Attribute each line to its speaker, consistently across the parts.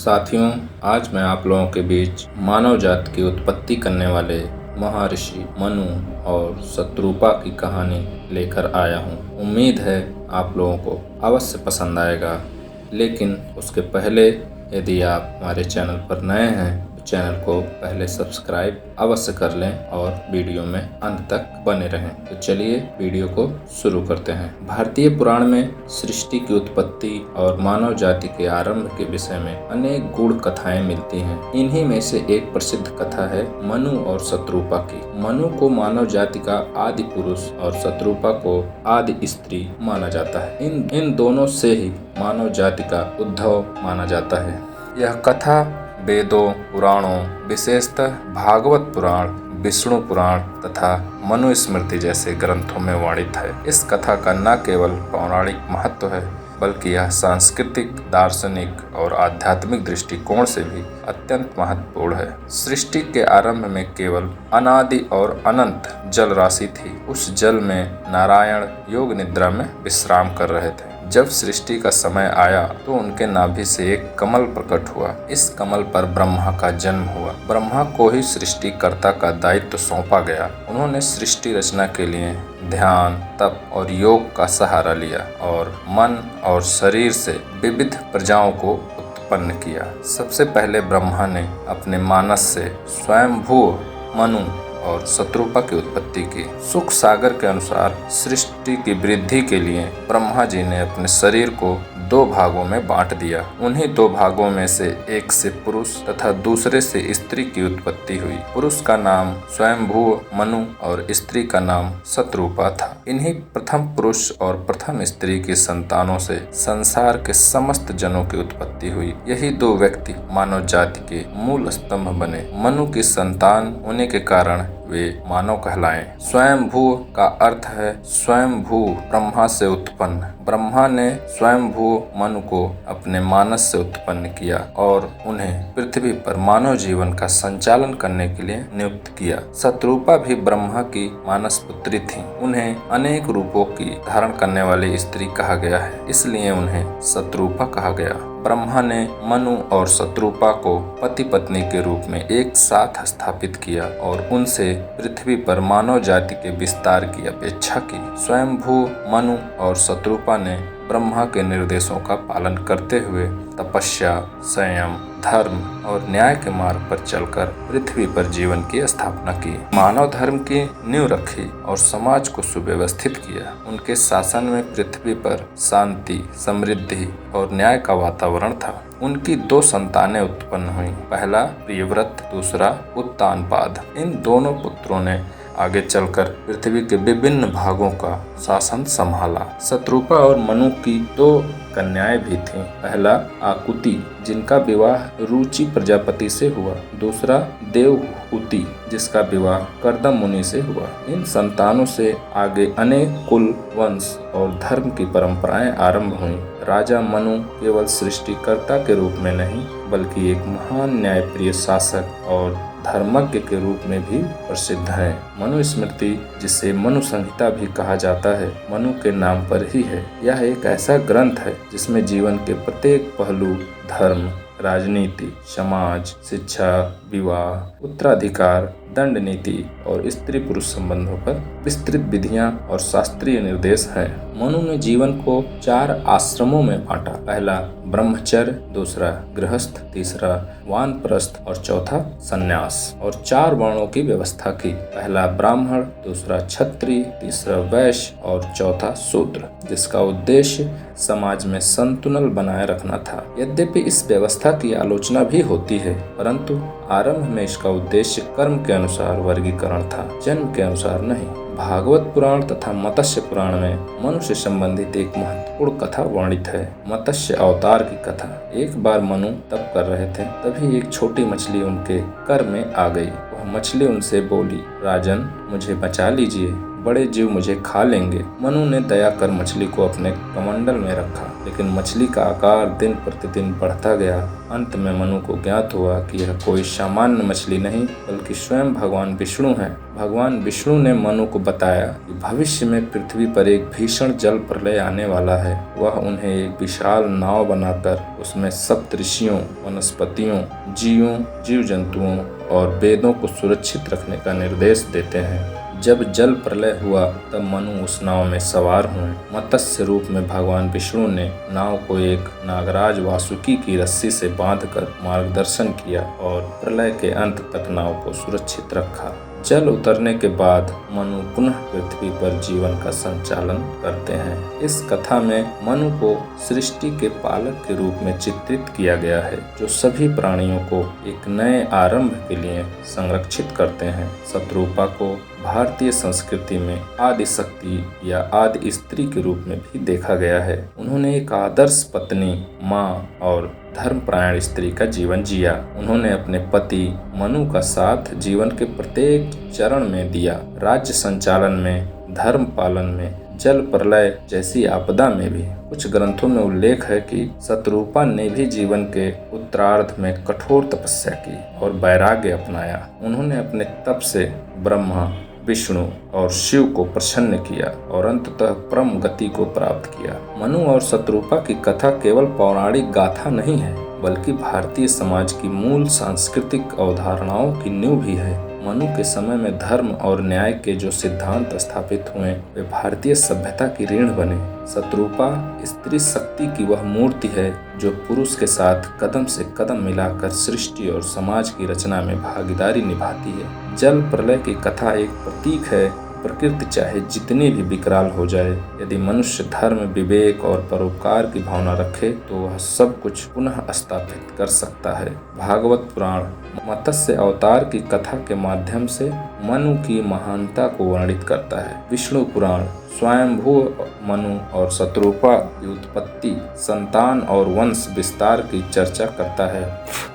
Speaker 1: साथियों, आज मैं आप लोगों के बीच मानव जाति की उत्पत्ति करने वाले महर्षि मनु और शत्रुपा की कहानी लेकर आया हूँ। उम्मीद है आप लोगों को अवश्य पसंद आएगा, लेकिन उसके पहले यदि आप हमारे चैनल पर नए हैं तो चैनल को पहले सब्सक्राइब अवश्य कर लें और वीडियो में अंत तक बने रहें। तो चलिए वीडियो को शुरू करते हैं। भारतीय पुराण में सृष्टि की उत्पत्ति और मानव जाति के आरंभ के विषय में अनेक गूढ़ कथाएं मिलती हैं। इन्हीं में से एक प्रसिद्ध कथा है मनु और शत्रुपा की। मनु को मानव जाति का आदि पुरुष और शत्रुपा को आदि स्त्री माना जाता है। इन दोनों से ही मानव जाति का उद्भव माना जाता है। यह कथा वेदों, पुराणों, विशेषतः भागवत पुराण, विष्णु पुराण तथा मनुस्मृति जैसे ग्रंथों में वर्णित है। इस कथा का न केवल पौराणिक महत्व है, बल्कि यह सांस्कृतिक, दार्शनिक और आध्यात्मिक दृष्टिकोण से भी अत्यंत महत्वपूर्ण है। सृष्टि के आरंभ में केवल अनादि और अनंत जल राशि थी। उस जल में नारायण योग निद्रा में विश्राम कर रहे थे। जब सृष्टि का समय आया तो उनके नाभि से एक कमल प्रकट हुआ। इस कमल पर ब्रह्मा का जन्म हुआ। ब्रह्मा को ही सृष्टिकर्ता का दायित्व सौंपा गया। उन्होंने सृष्टि रचना के लिए ध्यान, तप और योग का सहारा लिया और मन और शरीर से विविध प्रजाओं को उत्पन्न किया। सबसे पहले ब्रह्मा ने अपने मानस से स्वयंभू मनु और शत्रुपा की उत्पत्ति की। सुख सागर के अनुसार सृष्टि की वृद्धि के लिए ब्रह्मा जी ने अपने शरीर को दो भागों में बांट दिया। उन्हीं दो भागों में से एक से पुरुष तथा दूसरे से स्त्री की उत्पत्ति हुई। पुरुष का नाम स्वयंभू मनु और स्त्री का नाम शत्रुपा था। इन्हीं प्रथम पुरुष और प्रथम स्त्री की संतानों से संसार के समस्त जनों की उत्पत्ति हुई। यही दो व्यक्ति मानव जाति के मूल स्तंभ बने। मनु की संतान होने के कारण वे मानव कहलाएं। स्वयंभू का अर्थ है स्वयंभू ब्रह्मा से उत्पन्न। ब्रह्मा ने स्वयंभू मनु को अपने मानस से उत्पन्न किया और उन्हें पृथ्वी पर मानव जीवन का संचालन करने के लिए नियुक्त किया। शत्रुपा भी ब्रह्मा की मानस पुत्री थी। उन्हें अनेक रूपों की धारण करने वाली स्त्री कहा गया है, इसलिए उन्हें शत्रुपा कहा गया। ब्रह्मा ने मनु और शत्रुपा को पति पत्नी के रूप में एक साथ स्थापित किया और उनसे पृथ्वी पर मानव जाति के विस्तार की अपेक्षा की। स्वयंभू मनु और शत्रुपा ने ब्रह्मा के निर्देशों का पालन करते हुए तपस्या, संयम, धर्म और न्याय के मार्ग पर चलकर पृथ्वी पर जीवन की स्थापना की। मानव धर्म की नींव रखी और समाज को सुव्यवस्थित किया। उनके शासन में पृथ्वी पर शांति, समृद्धि और न्याय का वातावरण था। उनकी दो संतानें उत्पन्न हुईं। पहला प्रियव्रत, दूसरा उत्तानपाद। इन दोनों पुत्रों ने आगे चलकर पृथ्वी के विभिन्न भागों का शासन संभाला। शत्रुपा और मनु की दो कन्याएं भी थीं। पहला आकुति, जिनका विवाह रुचि प्रजापति से हुआ। दूसरा देवहूति, जिसका विवाह कर्दम मुनि से हुआ। इन संतानों से आगे अनेक कुल, वंश और धर्म की परंपराएं आरंभ हुईं। राजा मनु केवल सृष्टिकर्ता के रूप में नहीं, बल्कि एक महान न्यायप्रिय शासक और धर्मज्ञ के रूप में भी प्रसिद्ध है। मनुस्मृति, जिसे मनु संहिता भी कहा जाता है, मनु के नाम पर ही है। यह एक ऐसा ग्रंथ है जिसमें जीवन के प्रत्येक पहलू, धर्म, राजनीति, समाज, शिक्षा, विवाह, उत्तराधिकार, दंड नीति और स्त्री पुरुष संबंधों पर विस्तृत विधियां और शास्त्रीय निर्देश हैं। मनु ने जीवन को 4 आश्रमों में बांटा। पहला ब्रह्मचर्य, दूसरा गृहस्थ, तीसरा वानप्रस्थ और चौथा सन्यास। और 4 वर्णों की व्यवस्था की। पहला ब्राह्मण, दूसरा क्षत्रिय, तीसरा वैश्य और चौथा शूद्र, जिसका उद्देश्य समाज में संतुलन बनाए रखना था। यद्यपि इस व्यवस्था की आलोचना भी होती है, परंतु आरंभ में इसका उद्देश्य कर्म के अनुसार वर्गीकरण था, जन्म के अनुसार नहीं। भागवत पुराण तथा मत्स्य पुराण में मनु से संबंधित एक महत्वपूर्ण कथा वर्णित है, मत्स्य अवतार की कथा। एक बार मनु तप कर रहे थे, तभी एक छोटी मछली उनके कर में आ गई। वह मछली उनसे बोली, राजन, मुझे बचा लीजिए। बड़े जीव मुझे खा लेंगे। मनु ने दया कर मछली को अपने कमंडल में रखा, लेकिन मछली का आकार दिन प्रतिदिन बढ़ता गया। अंत में मनु को ज्ञात हुआ कि यह कोई सामान्य मछली नहीं बल्कि स्वयं भगवान विष्णु है। भगवान विष्णु ने मनु को बताया कि भविष्य में पृथ्वी पर एक भीषण जल प्रलय आने वाला है। वह उन्हें एक विशाल नाव बनाकर उसमें सप्त ऋषियों, वनस्पतियों, जीव जंतुओं और वेदों को सुरक्षित रखने का निर्देश देते हैं। जब जल प्रलय हुआ तब मनु उस नाव में सवार हुए। मत्स्य रूप में भगवान विष्णु ने नाव को एक नागराज वासुकी की रस्सी से बांधकर मार्गदर्शन किया और प्रलय के अंत तक नाव को सुरक्षित रखा। जल उतरने के बाद मनु पुनः पृथ्वी पर जीवन का संचालन करते हैं। इस कथा में मनु को सृष्टि के पालक के रूप में चित्रित किया गया है, जो सभी प्राणियों को एक नए आरंभ के लिए संरक्षित करते हैं। शत्रुपा को भारतीय संस्कृति में आदि शक्ति या आदि स्त्री के रूप में भी देखा गया है। उन्होंने एक आदर्श पत्नी, माँ और धर्मपरायण स्त्री का जीवन जिया। उन्होंने अपने पति मनु का साथ जीवन के प्रत्येक चरण में दिया। राज्य संचालन में, धर्म पालन में, जल प्रलय जैसी आपदा में भी। कुछ ग्रंथों में उल्लेख है कि शत्रुपा ने भी जीवन के उत्तरार्ध में कठोर तपस्या की और वैराग्य अपनाया। उन्होंने अपने तप से ब्रह्मा, विष्णु और शिव को प्रसन्न किया और अंततः परम गति को प्राप्त किया। मनु और शत्रुपा की कथा केवल पौराणिक गाथा नहीं है, बल्कि भारतीय समाज की मूल सांस्कृतिक अवधारणाओं की नींव भी है। मनु के समय में धर्म और न्याय के जो सिद्धांत स्थापित हुए वे भारतीय सभ्यता की रीढ़ बने। शत्रुपा स्त्री शक्ति की वह मूर्ति है जो पुरुष के साथ कदम से कदम मिलाकर सृष्टि और समाज की रचना में भागीदारी निभाती है। जल प्रलय की कथा एक प्रतीक है। प्रकृति चाहे जितनी भी विकराल हो जाए, यदि मनुष्य धर्म, विवेक और परोपकार की भावना रखे तो वह सब कुछ पुनः स्थापित कर सकता है। भागवत पुराण मत्स्य अवतार की कथा के माध्यम से मनु की महानता को वर्णित करता है। विष्णु पुराण स्वयंभू मनु और शत्रुपा की उत्पत्ति, संतान और वंश विस्तार की चर्चा करता है।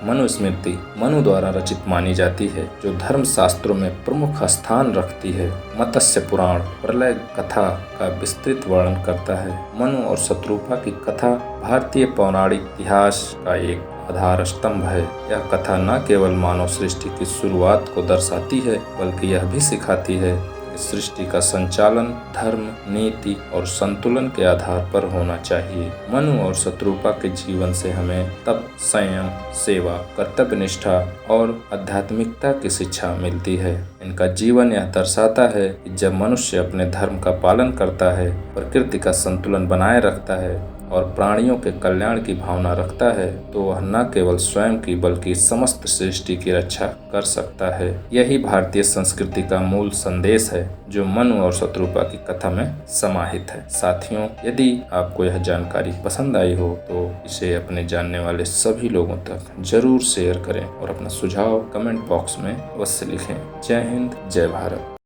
Speaker 1: मनुस्मृति मनु द्वारा रचित मानी जाती है, जो धर्म शास्त्रों में प्रमुख स्थान रखती है। मत्स्य पुराण प्रलय कथा का विस्तृत वर्णन करता है। मनु और शत्रुपा की कथा भारतीय पौराणिक इतिहास का एक आधार स्तंभ है। यह कथा न केवल मानव सृष्टि की शुरुआत को दर्शाती है, बल्कि यह भी सिखाती है कि सृष्टि का संचालन धर्म, नीति और संतुलन के आधार पर होना चाहिए। मनु और शत्रुपा के जीवन से हमें तप, संयम, सेवा, कर्तव्य निष्ठा और आध्यात्मिकता की शिक्षा मिलती है। इनका जीवन यह दर्शाता है कि जब मनुष्य अपने धर्म का पालन करता है, प्रकृति का संतुलन बनाए रखता है और प्राणियों के कल्याण की भावना रखता है, तो वह न केवल स्वयं की बल्कि समस्त सृष्टि की रक्षा कर सकता है। यही भारतीय संस्कृति का मूल संदेश है, जो मनु और शत्रुपा की कथा में समाहित है। साथियों, यदि आपको यह जानकारी पसंद आई हो तो इसे अपने जानने वाले सभी लोगों तक जरूर शेयर करें और अपना सुझाव कमेंट बॉक्स में अवश्य लिखें। जय हिंद, जय भारत।